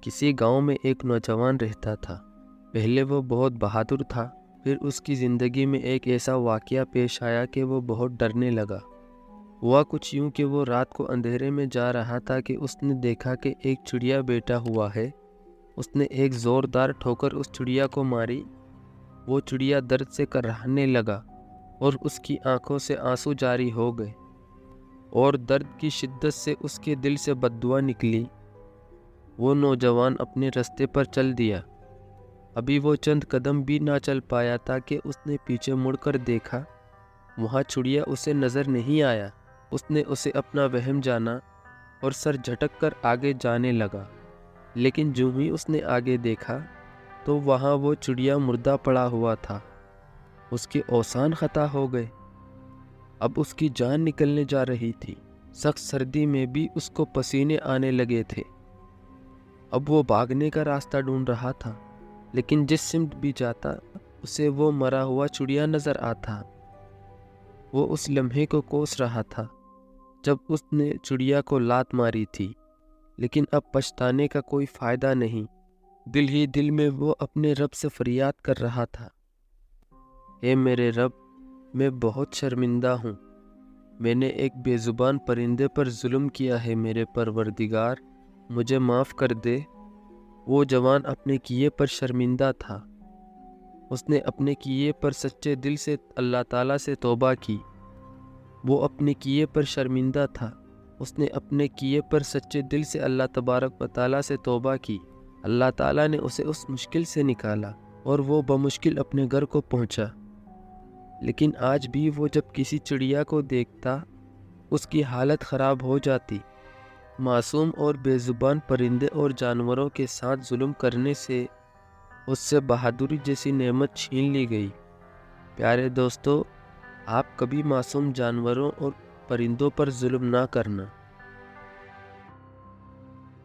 کسی گاؤں میں ایک نوجوان رہتا تھا۔ پہلے وہ بہت بہادر تھا، پھر اس کی زندگی میں ایک ایسا واقعہ پیش آیا کہ وہ بہت ڈرنے لگا۔ ہوا کچھ یوں کہ وہ رات کو اندھیرے میں جا رہا تھا کہ اس نے دیکھا کہ ایک چڑیا بیٹھا ہوا ہے۔ اس نے ایک زوردار ٹھوکر اس چڑیا کو ماری۔ وہ چڑیا درد سے کرہنے لگا اور اس کی آنکھوں سے آنسو جاری ہو گئے، اور درد کی شدت سے اس کے دل سے بددعا نکلی۔ وہ نوجوان اپنے رستے پر چل دیا۔ ابھی وہ چند قدم بھی نہ چل پایا تھا کہ اس نے پیچھے مڑ کر دیکھا، وہاں چڑیا اسے نظر نہیں آیا۔ اس نے اسے اپنا وہم جانا اور سر جھٹک کر آگے جانے لگا، لیکن جو ہی اس نے آگے دیکھا تو وہاں وہ چڑیا مردہ پڑا ہوا تھا۔ اس کے اوسان خطا ہو گئے۔ اب اس کی جان نکلنے جا رہی تھی۔ سخت سردی میں بھی اس کو پسینے آنے لگے تھے۔ اب وہ بھاگنے کا راستہ ڈھونڈ رہا تھا، لیکن جس سمت بھی جاتا اسے وہ مرا ہوا چڑیا نظر آتا۔ وہ اس لمحے کو کوس رہا تھا جب اس نے چڑیا کو لات ماری تھی، لیکن اب پچھتانے کا کوئی فائدہ نہیں۔ دل ہی دل میں وہ اپنے رب سے فریاد کر رہا تھا، اے میرے رب، میں بہت شرمندہ ہوں۔ میں نے ایک بے زبان پرندے پر ظلم کیا ہے، میرے پروردگار، مجھے معاف کر دے۔ وہ جوان اپنے کیے پر شرمندہ تھا۔ اس نے اپنے کیے پر سچے دل سے اللہ تعالیٰ سے توبہ کی۔ وہ اپنے کیے پر شرمندہ تھا۔ اس نے اپنے کیے پر سچے دل سے اللہ تبارک و تعالیٰ سے توبہ کی۔ اللہ تعالیٰ نے اسے اس مشکل سے نکالا اور وہ بمشکل اپنے گھر کو پہنچا۔ لیکن آج بھی وہ جب کسی چڑیا کو دیکھتا اس کی حالت خراب ہو جاتی۔ معصوم اور بے زبان پرندے اور جانوروں کے ساتھ ظلم کرنے سے اس سے بہادری جیسی نعمت چھین لی گئی۔ پیارے دوستو، آپ کبھی معصوم جانوروں اور پرندوں پر ظلم نہ کرنا۔